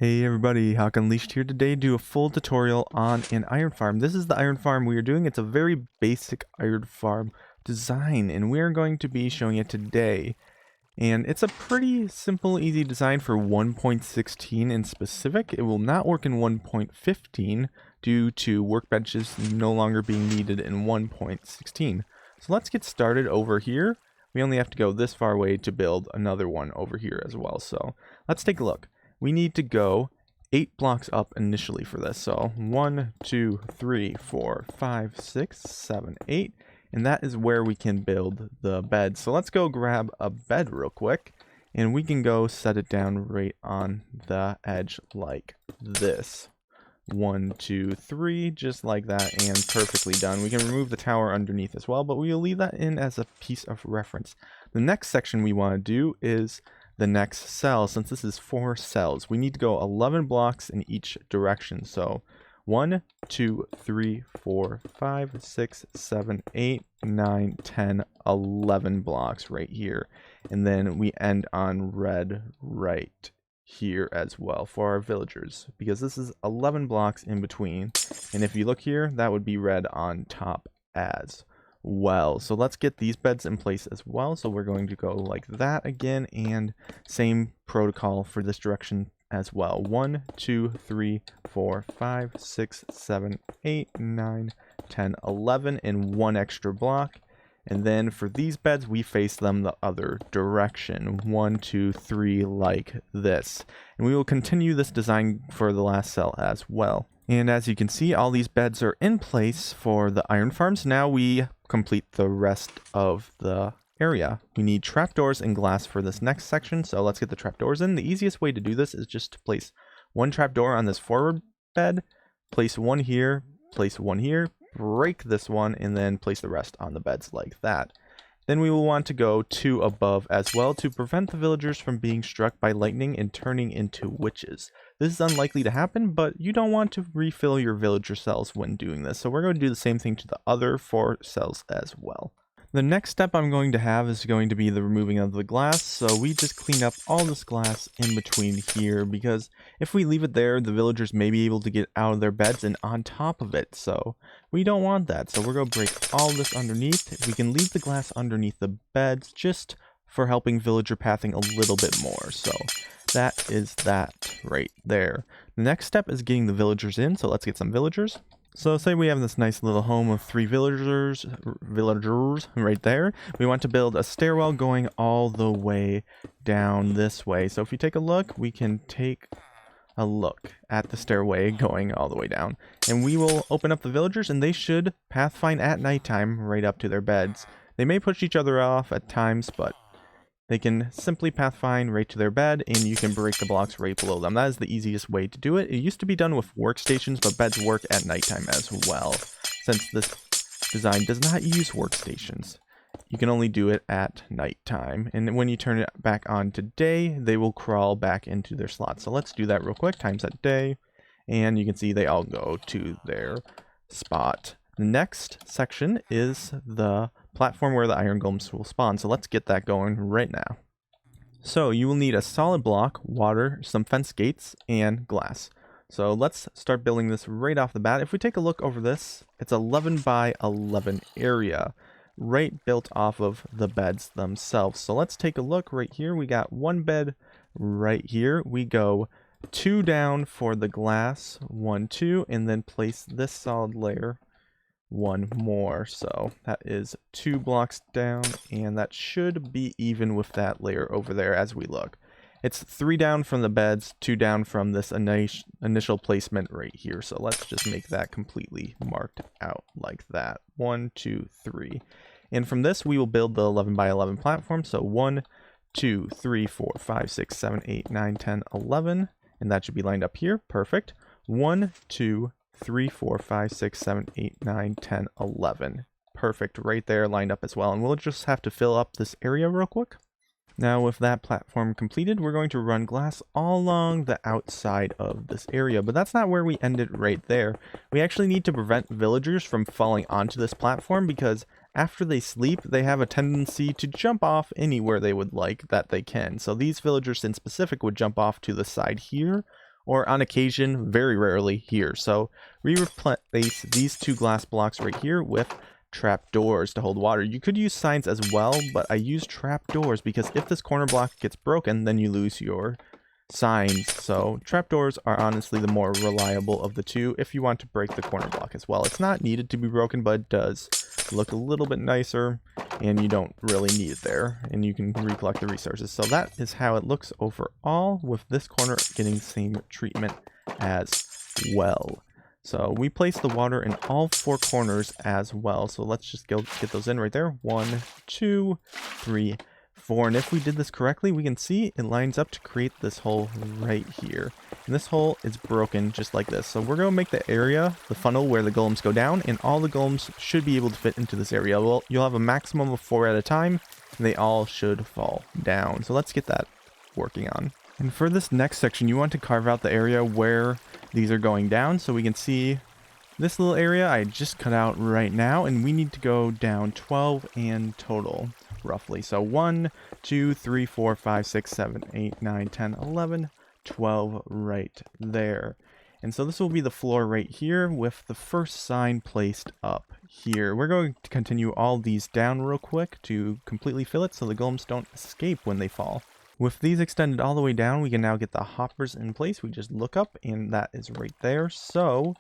Hey everybody, Hawk Unleashed here today to do a full tutorial on an iron farm. This is the iron farm we are doing. It's a very basic iron farm design and we're going to be showing it today. And it's a pretty simple, easy design for 1.16 in specific. It will not work in 1.15 due to workbenches no longer being needed in 1.16. So let's get started over here. We only have to go this far away to build another one over here as well. So let's take a look. We need to go 8 blocks up initially for this. So 1, 2, 3, 4, 5, 6, 7, 8. And that is where we can build the bed. So let's go grab a bed real quick. And we can go set it down right on the edge like this. 1, 2, 3, just like that, and perfectly done. We can remove the tower underneath as well, but we will leave that in as a piece of reference. The next section we want to do is the next cell. Since this is 4 cells, we need to go 11 blocks in each direction. So 1, 2, 3, 4, 5, 6, 7, 8, 9, 10, 11 blocks right here. And then we end on red right here as well for our villagers, because this is 11 blocks in between. And if you look here, that would be red on top as well. So let's get these beds in place as well. So we're going to go like that again, and same protocol for this direction as well. 1, 2, 3, 4, 5, 6, 7, 8, 9, 10, 11 in one extra block. And then for these beds, we face them the other direction. 1, 2, 3, like this. And we will continue this design for the last cell as well. And as you can see, all these beds are in place for the iron farms. Now we complete the rest of the area. We need trapdoors and glass for this next section, so let's get the trapdoors in. The easiest way to do this is just to place one trapdoor on this forward bed, place one here, break this one, and then place the rest on the beds like that. Then we will want to go 2 above as well to prevent the villagers from being struck by lightning and turning into witches. This is unlikely to happen, but you don't want to refill your villager cells when doing this. So we're going to do the same thing to the other 4 cells as well. The next step I'm going to have is going to be the removing of the glass. So we just clean up all this glass in between here, because if we leave it there, the villagers may be able to get out of their beds and on top of it. So we don't want that. So we're going to break all this underneath. We can leave the glass underneath the beds just for helping villager pathing a little bit more. So that is that right there. The next step is getting the villagers in. So let's get some villagers. So say we have this nice little home of 3 villagers right there. We want to build a stairwell going all the way down this way. So if you take a look, we can take a look at the stairway going all the way down. And we will open up the villagers, and they should pathfind at nighttime right up to their beds. They may push each other off at times, but they can simply pathfind right to their bed, and you can break the blocks right below them. That is the easiest way to do it. It used to be done with workstations, but beds work at nighttime as well, since this design does not use workstations. You can only do it at nighttime, and when you turn it back on to day, they will crawl back into their slots. So let's do that real quick. Times that day, and you can see they all go to their spot. The next section is the platform where the iron golems will spawn, so let's get that going right now. So you will need a solid block, water, some fence gates, and glass. So let's start building this right off the bat. If we take a look over this, it's 11 by 11 area, right built off of the beds themselves. So let's take a look right here. We got one bed right here. We go 2 down for the glass, 1, 2, and then place this solid layer 1 more. So that is 2 blocks down, and that should be even with that layer over there as we look. It's 3 down from the beds, 2 down from this initial placement right here. So let's just make that completely marked out like that. 1, 2, 3. And from this, we will build the 11 by 11 platform. So 1, 2, 3, 4, 5, 6, 7, 8, 9, 10, 11. And that should be lined up here. Perfect. 1, 2, 3, 4, 5, 6, 7, 8, 9, 10, 11. Perfect, right there lined up as well. And we'll just have to fill up this area real quick. Now with that platform completed, we're going to run glass all along the outside of this area. But that's not where we ended right there. We actually need to prevent villagers from falling onto this platform, because after they sleep, they have a tendency to jump off anywhere they would like that they can. So these villagers in specific would jump off to the side here, or on occasion, very rarely, here. So we replace these 2 glass blocks right here with trapdoors to hold water. You could use signs as well, but I use trapdoors because if this corner block gets broken, then you lose your signs. So trapdoors are honestly the more reliable of the two if you want to break the corner block as well. It's not needed to be broken, but it does look a little bit nicer, and you don't really need it there, and you can recollect the resources. So that is how it looks overall, with this corner getting the same treatment as well. So we place the water in all 4 corners as well. So let's just go get those in right there. 1, 2, 3, 4. And if we did this correctly, we can see it lines up to create this hole right here. And this hole is broken just like this. So we're going to make the area, the funnel where the golems go down, and all the golems should be able to fit into this area. Well, you'll have a maximum of 4 at a time, and they all should fall down. So let's get that working on. And for this next section, you want to carve out the area where these are going down. So we can see this little area I just cut out right now, and we need to go down 12 in total, roughly. So 1, 2, 3, 4, 5, 6, 7, 8, 9, 10, 11, 12 right there. And so this will be the floor right here with the first sign placed up here. We're going to continue all these down real quick to completely fill it so the golems don't escape when they fall. With these extended all the way down, we can now get the hoppers in place. We just look up and that is right there. So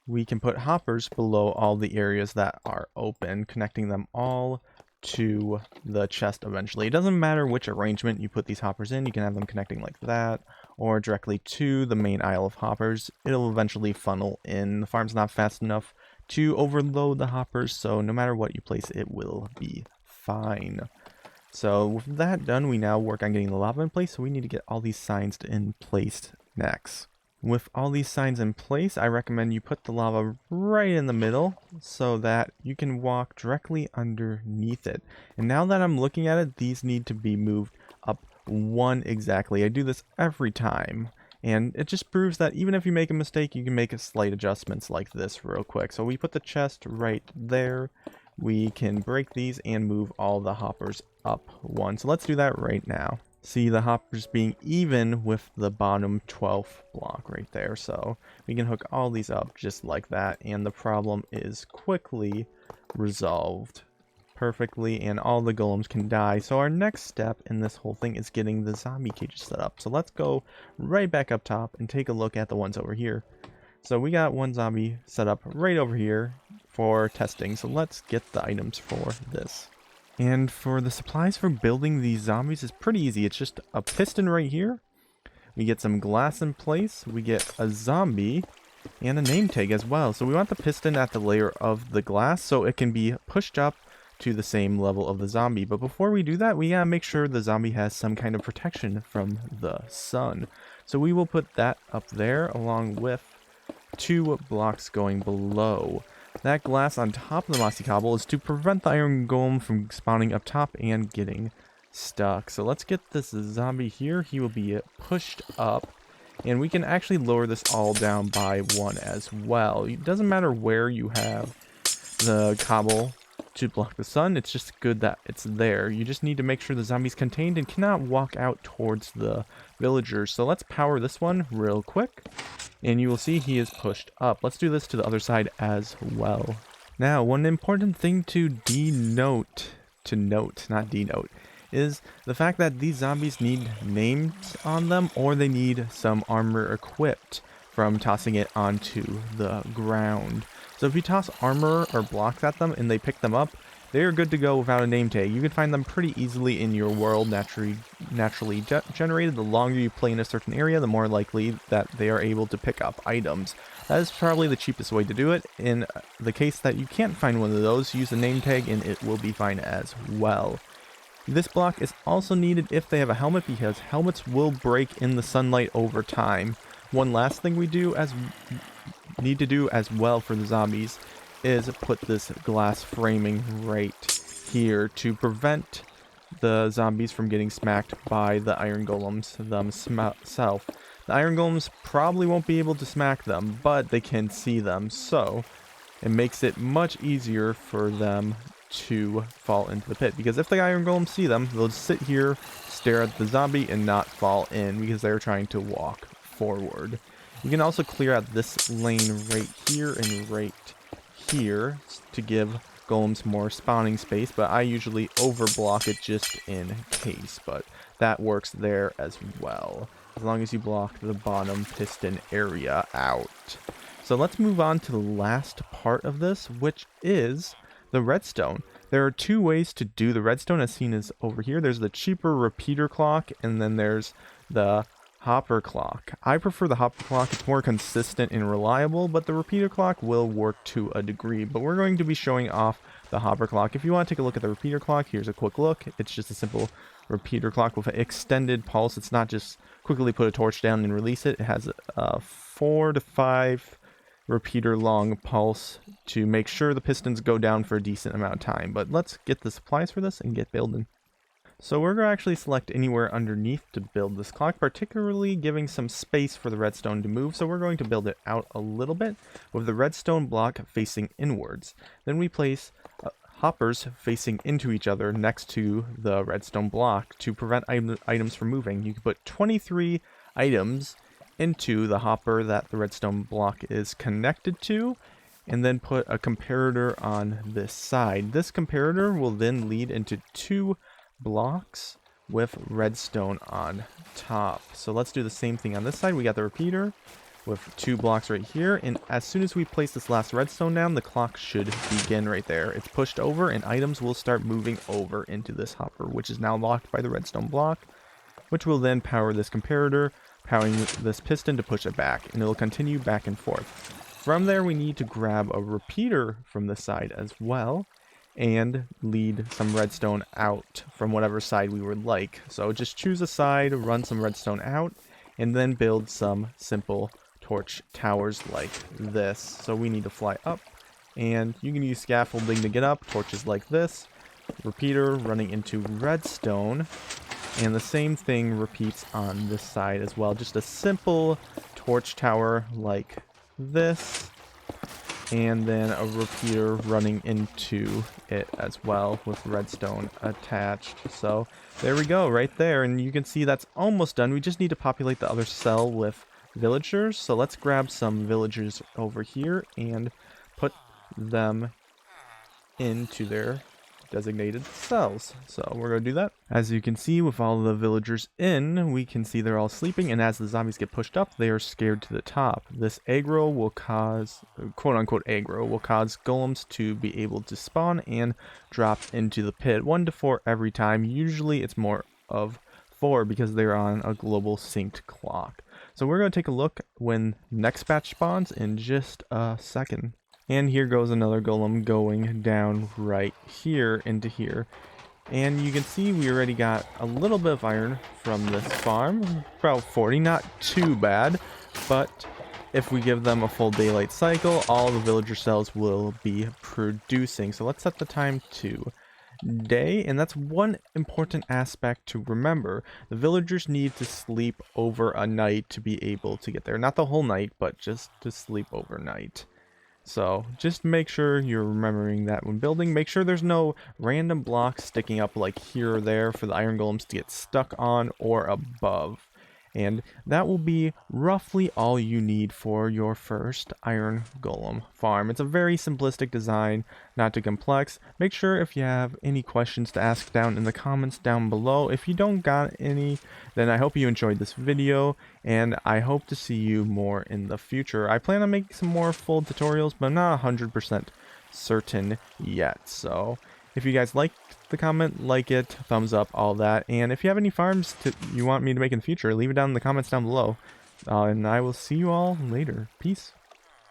we can put hoppers below all the areas that are open, connecting them all to the chest eventually. It doesn't matter which arrangement you put these hoppers in. You can have them connecting like that or directly to the main aisle of hoppers. It'll eventually funnel in. The farm's not fast enough to overload the hoppers, so no matter what you place, it will be fine. So with that done, we now work on getting the lava in place. So we need to get all these signs in place next. With all these signs in place, I recommend you put the lava right in the middle so that you can walk directly underneath it. And now that I'm looking at it, these need to be moved up 1 exactly. I do this every time, and it just proves that even if you make a mistake, you can make a slight adjustments like this real quick. So we put the chest right there. We can break these and move all the hoppers up 1. So let's do that right now. See the hoppers being even with the bottom 12th block right there. So we can hook all these up just like that, and the problem is quickly resolved perfectly, and all the golems can die. So our next step in this whole thing is getting the zombie cages set up. So let's go right back up top and take a look at the ones over here. So we got one zombie set up right over here for testing. So let's get the items for this. And for the supplies for building these zombies is pretty easy. It's just a piston right here. We get some glass in place. We get a zombie and a name tag as well. So we want the piston at the layer of the glass so it can be pushed up to the same level of the zombie. But before we do that, we gotta make sure the zombie has some kind of protection from the sun. So we will put that up there along with 2 blocks going below. That glass on top of the mossy cobble is to prevent the iron golem from spawning up top and getting stuck. So let's get this zombie here. He will be pushed up, and we can actually lower this all down by 1 as well. It doesn't matter where you have the cobble to block the sun. It's just good that it's there. You just need to make sure the zombie's contained and cannot walk out towards the villagers. So let's power this one real quick, and you will see he is pushed up. Let's do this to the other side as well. Now, one important thing to note, is the fact that these zombies need names on them, or they need some armor equipped from tossing it onto the ground. So if you toss armor or blocks at them and they pick them up, they are good to go without a name tag. You can find them pretty easily in your world, naturally generated. The longer you play in a certain area, the more likely that they are able to pick up items. That is probably the cheapest way to do it. In the case that you can't find one of those, use a name tag and it will be fine as well. This block is also needed if they have a helmet, because helmets will break in the sunlight over time. One last thing we need to do as well for the zombies is put this glass framing right here to prevent the zombies from getting smacked by the iron golems themselves. The iron golems probably won't be able to smack them, but they can see them, so it makes it much easier for them to fall into the pit. Because if the iron golems see them, they'll just sit here, stare at the zombie, and not fall in because they're trying to walk forward. You can also clear out this lane right here and right here to give golems more spawning space, but I usually overblock it just in case, but that works there as well, as long as you block the bottom piston area out. So let's move on to the last part of this, which is the redstone. There are two ways to do the redstone, as seen as over here. There's the cheaper repeater clock, and then there's the hopper clock. I prefer the hopper clock. It's more consistent and reliable, but the repeater clock will work to a degree. But we're going to be showing off the hopper clock. If you want to take a look at the repeater clock, here's a quick look. It's just a simple repeater clock with an extended pulse. It's not just quickly put a torch down and release it. It has a 4 to 5 repeater long pulse to make sure the pistons go down for a decent amount of time. But let's get the supplies for this and get building. So we're going to actually select anywhere underneath to build this clock, particularly giving some space for the redstone to move. So we're going to build it out a little bit with the redstone block facing inwards. Then we place hoppers facing into each other next to the redstone block to prevent items from moving. You can put 23 items into the hopper that the redstone block is connected to, and then put a comparator on this side. This comparator will then lead into 2 blocks with redstone on top. So let's do the same thing on this side. We got the repeater with 2 blocks right here, and as soon as we place this last redstone down, the clock should begin right there. It's pushed over and items will start moving over into this hopper, which is now locked by the redstone block, which will then power this comparator, powering this piston to push it back, and it'll continue back and forth. From there, we need to grab a repeater from this side as well and lead some redstone out from whatever side we would like. So just choose a side, run some redstone out, and then build some simple torch towers like this. So we need to fly up, and you can use scaffolding to get up, torches like this, repeater running into redstone, and the same thing repeats on this side as well. Just a simple torch tower like this, and then a repeater running into it as well with redstone attached. So there we go right there, and you can see that's almost done. We just need to populate the other cell with villagers. So let's grab some villagers over here and put them into their designated cells. So we're going to do that. As you can see, with all the villagers in, we can see they're all sleeping, and as the zombies get pushed up, they are scared to the top. This aggro will cause, quote unquote aggro, will cause golems to be able to spawn and drop into the pit. 1 to 4 every time. Usually it's more of 4 because they're on a global synced clock. So we're going to take a look when next batch spawns in just a second. And here goes another golem going down right here into here. And you can see we already got a little bit of iron from this farm. About 40, not too bad. But if we give them a full daylight cycle, all the villager cells will be producing. So let's set the time to day, and that's one important aspect to remember. The villagers need to sleep over a night to be able to get there. Not the whole night, but just to sleep overnight. So just make sure you're remembering that when building. Make sure there's no random blocks sticking up like here or there for the iron golems to get stuck on or above. And that will be roughly all you need for your first iron golem farm. It's a very simplistic design, not too complex. Make sure if you have any questions to ask down in the comments down below. If you don't got any, then I hope you enjoyed this video, and I hope to see you more in the future. I plan on making some more full tutorials, but I'm not 100% certain yet. So if you guys liked the comment, like it, thumbs up, all that. And if you have any farms you want me to make in the future, leave it down in the comments down below. And I will see you all later. Peace.